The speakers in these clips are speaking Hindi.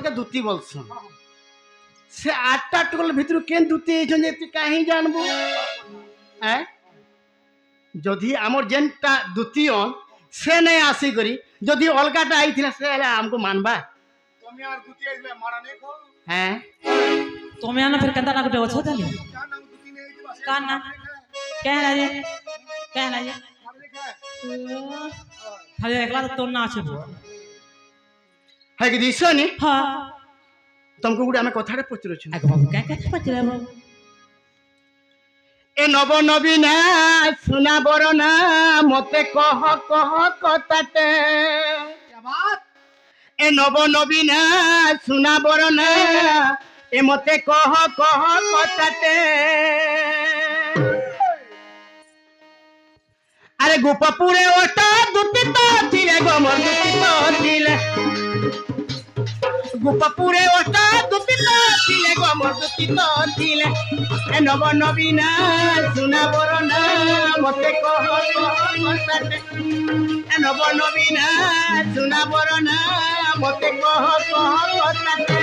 का दुती बोलसन से 8टा टोल भितर केन दुती एछन जे काहे जानबो हैं जदि हमर जेनटा दुतियन से नहीं आसी करी जदि अलगाटा आइथिला से हमको मानबा तुम्हें यार दुती आइले मारा नहीं को हैं तुम्हें आना फिर कंदा ना गुटे ओछो ताली क्या नाम दुती नहीं आइले बस का ना कहना ये खाली एकला तो ना আছে है कि दिसनी हां तुमको गुडे हमें कथारे पचरो छु आगे बाबू क्या कहते पचरे बाबू ए नव नवीना सुना बरना मते कह कताटे क्या बात ए नव नवीना सुना बरना ए मते कह कताटे अरे गोपपुरे ओटा दुती तो थिले गमर दुती तो थिले गोपपुरे ओटा दुती तो थिले गमर दुती तो थिले ए नव नवीना सुना बरना मते कह कताटे ए नव नवीना सुना बरना मते कह कताटे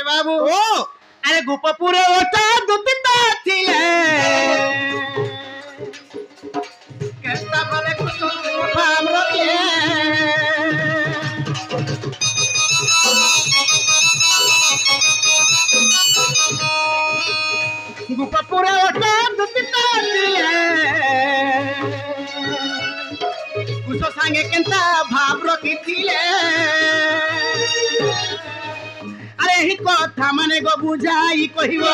बाबू अरे गोपपुरे ओटा दुती तो थिले केता भले कुछ फाम रखे गोपपुरे ओटा दुती तो थिले कुछ संगे केता भाव रखी थिले यही कथा माने गो बुझाई कहिबो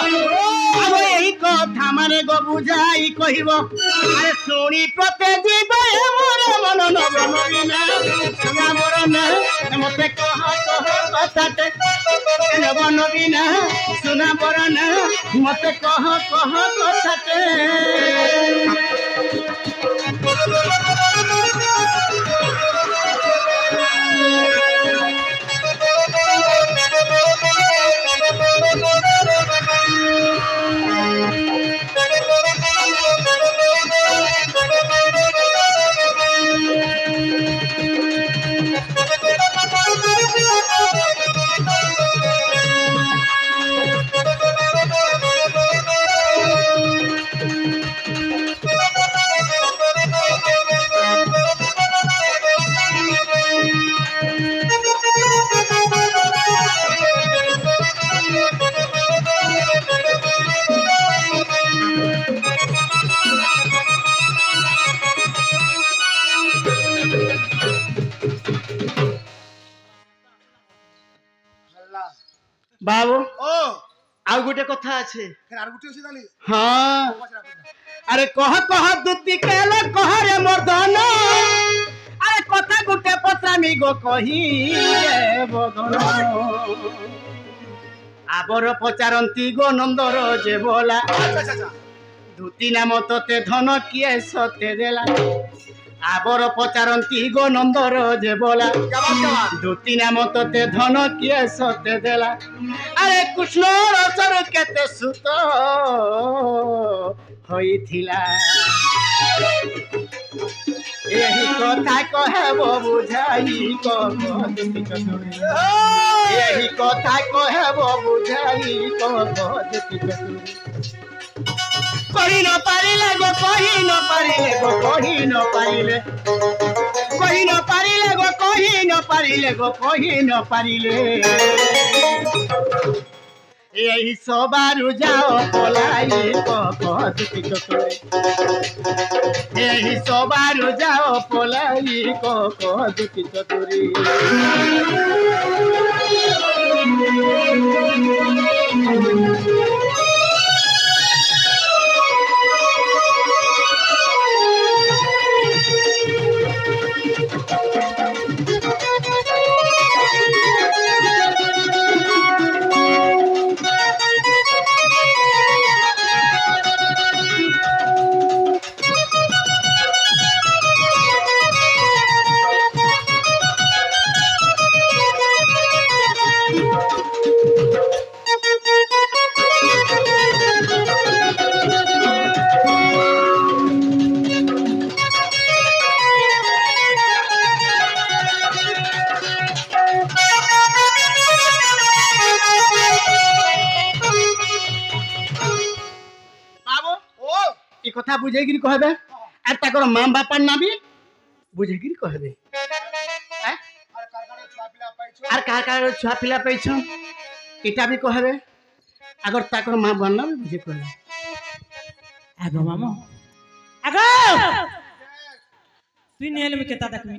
अब यही कथा माने गो बुझाई कहिबो अरे सुनी प्रते जीव मोर मन नव नवीना सुना बरना मते कह कताटे नव नवीना सुना बरना मते कह कताटे बाबू ओ आ गोटे कथा আছে फिर आर गुटी होसी दाली हां अरे कह दुती केले कह रे मर्दन अरे कथा गोटे पत्रामी गो कही रे बदन आबर पचारंती गो नंदर जे बोला अच्छा दुती नाम तते धन किए सते देला आबर पचारंती गो नंदर जे बोला दुती नाम तते धन किए सते देला अरे कृष्ण रसर केते सुत होइथिला यही कथा कहबो बुझाई दुती चतुरी यही कथा कहबो बुझाई दुती चतुरी कही न पारिले गो कही न पारिले गो कही न पारिले कही न पारिले गो कही न पारिले गो कही न पारिले यही सबारु जाओ पलाई दुती चतुरी यही सबारु जाओ पलाई दुती चतुरी কথা বুঝেগিরি কহবে আর তাকর মা বাপার নাবি বুঝেগিরি কহবে হ্যাঁ আর কার কার ছুয়া পিলা পাইছ এটা বি কহবে আগর তাকর মা বাবার নাম বুঝে কহবে আগো মামা আগো তুই নিয়ে এলি কেতা দেখবি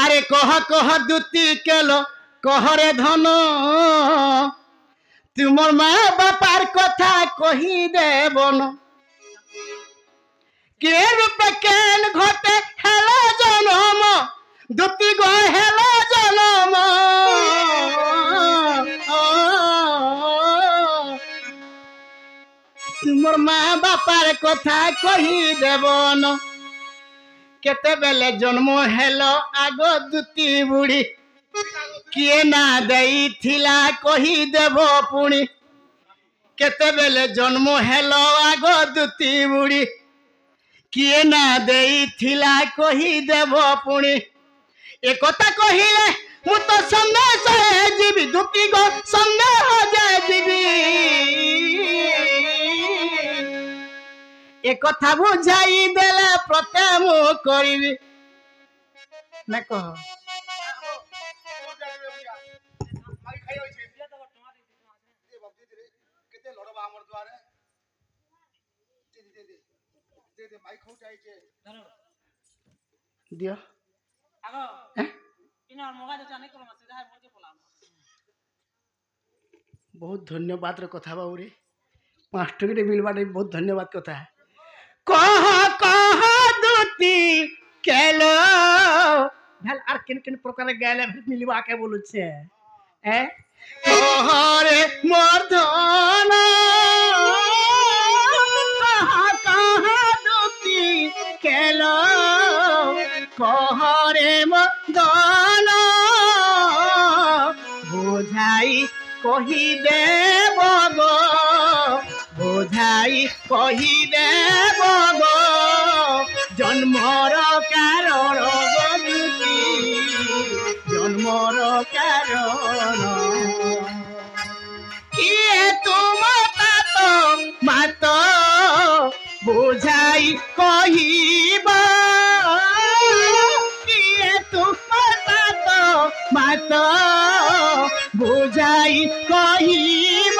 আরে কহ দুতি কেল কহরে ধন তুমর মা বাপার কথা কহি দেবন কে রূপে কেন ঘটে হেলা জনম দুতি গো হেলা জনম তুমর মা বাপার কথা কহি দেবন কেতেবেলে জন্ম হেল আগ দুতি বুড়ি কিଏ না ଦେଇଥିଲା କହିଦେବ ପୁଣି କେତେବେଳେ ଜନ୍ମ ହେଲ ଆଗ ଦୁତି ବୁଢ଼ୀ କିଏ ନା ଦେଇଥିଲା କହିଦେବ ପୁଣି একথা কহিলে ମୁଁ ତ ସନ୍ଦେଶ ଯିବି ଦୁତି ଗୋ ସନ୍ଦେହ ଯିବି একথা ବୁଝାଇ ଦେଲେ ପ୍ରତ୍ୟୟ ମୁଁ କରିବି ନା କହ দিও আগো হ্যাঁ ইনার মোবাইল জানি করলাম সিধা মুরগি পোলাম बहुत धन्यवाद कथा बाबूरे 5 टके मिलवाटे बहुत धन्यवाद कथा कह दुती केलो भल आर किन प्रकार गाले मिलवा के बोलु छे ए कहरे मर्दन कह दुती केलो कहरे मर्दन बुझाई कही देव गो बुझाई कही देव गो जन्मर कारण गदुती जन्मर कारण किए तुम तात मात बुझाई कहिबा किए तुम तात मात बुझाई कहिब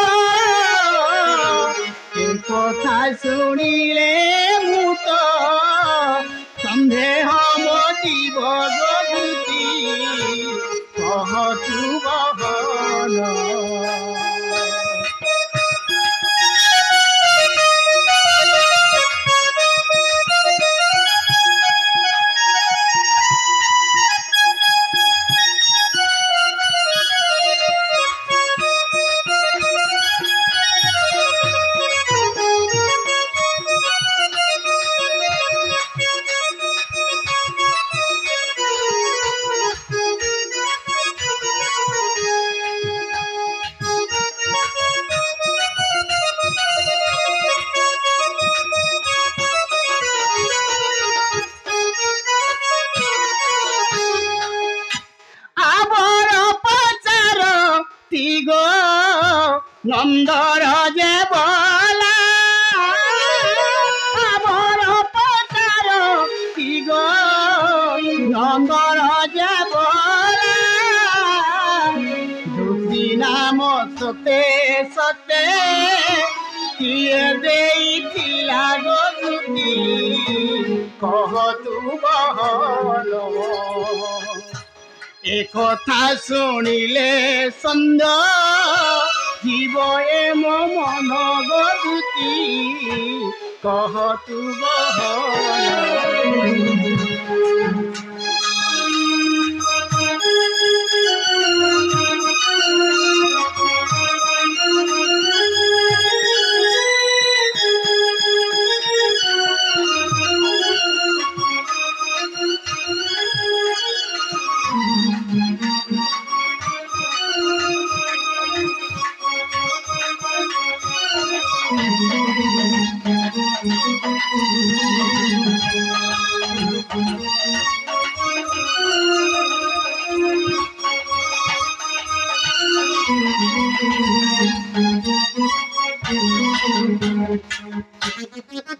কথা শুনিলে মু তো সন্দেহ মজিব গভূতি কহ তু বহন নন্দর যে বলা আমার পতার কি গো নন্দর যে বলা দুটি নাম সতে সতে কিয়ে দেইছিলা গো দুটি কহ তু বহল একথা শুনিলে সন্দেহ জীব এ মন গদুতি কহ তু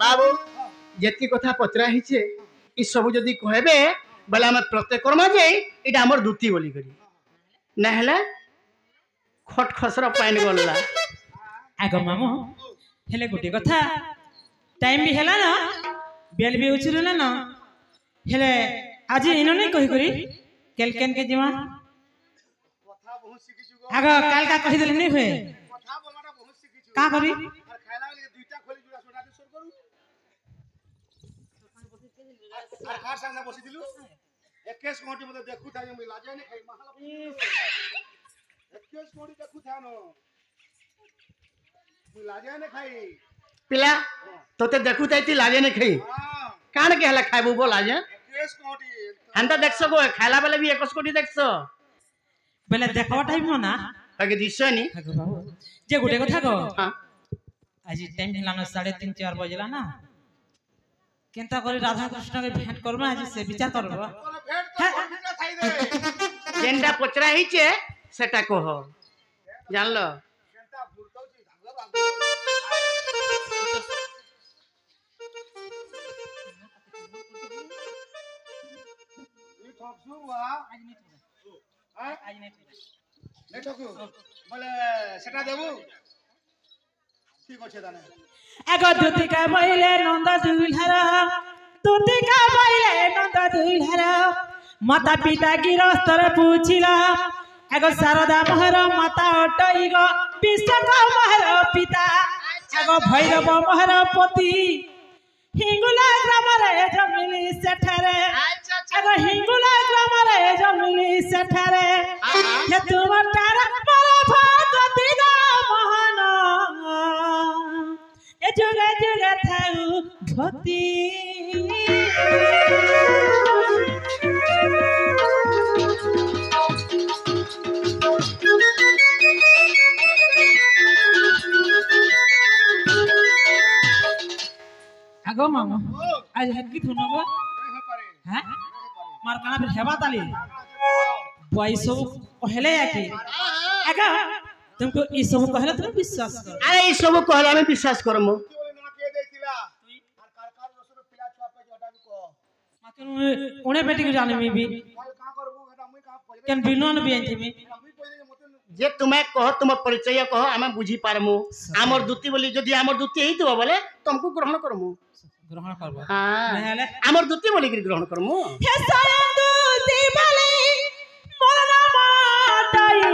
बाबू जेती कथा पचरा हिचे ई सब जदी कहबे बेले हम प्रत्येक कर्मा जे इटा हमर दूती बोली करी नहले खट खसरा पाइन गल्ला आगो मामो हेले गोटे कथा टाइम भी हेला ना बेल भी उचुरला ना हेले आज इनो नहीं कहि करी केल केन के जिमा কথা বহুত শিখিছো গো आगो काल का कहि देले नहीं हुए কথা বলাটা বহুত শিখিছো का करी আর খাইলা লাগে দুইটা খলি জুড়া সোডা দিয়ে সর করু আর কার সামনে বসি দিলু 21 কোটি মধ্যে দেখু থাই আমি লাজাই না খাই মাহালা 21 কোটি দেখু থানো মুই লাজাই না খাই पिला तोते देखु ताइती लाजे ने खई हां कान के हला खाइबो बोल लाजे 21 कोटी हंता देखसो गो खाइला बेले भी 21 कोटी देखसो बेले देखवा टाइम हो ना ताके दिसो नी आगो बाबू जे गोटे कथा को हां आज टाइम हेला ना 3:30 4 बजला ना केनता करी राधा कृष्ण के भेंट करबा आज से विचार करबो তোরা ভেট তো কোটিটা থাই দে जेंडा पचरा हिचे सेटा कह जानलो কেনটা ভুলতাউছি ধাগা তুই ঠকছু ওয়া आज नहीं হ্যাঁ आज नहीं নে ঠকু বলে সেটা দেবু ঠিক আছে দানে एगो दुतिका बहिले नंद दुलहरा दुतिका बहिले नंद दुलहरा माता पिता गिरस्तर पूछिला एगो शारदा महर माता अटई गो विश्वका महर पिता एगो भैरव महर पति हिंगुला ग्राम रे जमिली सेठरे एगो हिंगुला ग्राम रे जमिली सेठरे हे तुमटार पर भगवती दा महान ए जुगे जुगे थाऊ भक्ति आगो मामा आज हक्की थुनबो नहीं पारे हैं मार काना फिर हेबा ताली बॉय सब कहले आके आगा तुमको ई सब कहले तुम विश्वास करो अरे ई सब कहला में विश्वास करमु তুই বলে না কে দেইছিলা আর কার কার রসবে পিলা ছুয়া পে জটা বি কো माके उणे बेटी को जाने में भी কল কা করবু এটা মুই কা কইলে केन बिनोन भी आंथे में মুই কইলে মতে जे तुम्हें कह तुम परिचय कह आमे बुझी पारमु हमर दूती बोली जदी हमर दूती हेई तो बोले तुमको ग्रहण करमु ग्रहण करबो हां नहले हमर दूती बोली के ग्रहण करमु हे सायदू दीवाली मोरा माटाई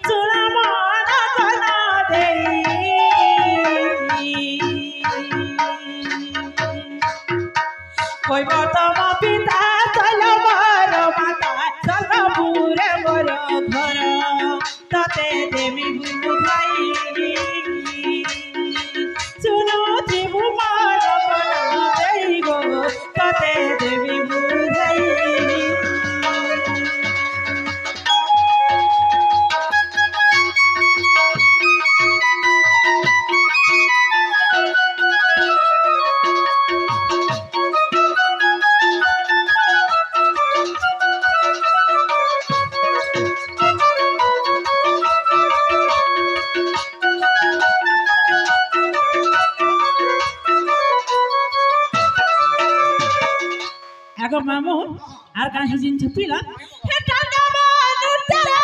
सुना माना कना देई कोई बातमा पिता चलो मारो माता चलो पूरे मोर घर ताते देवी बुझाई सुनो जीवु मारो कना देई गो ताते देवी बुझाई आगो मामू आर काहे जिन छपिला हे टांगा नुतरा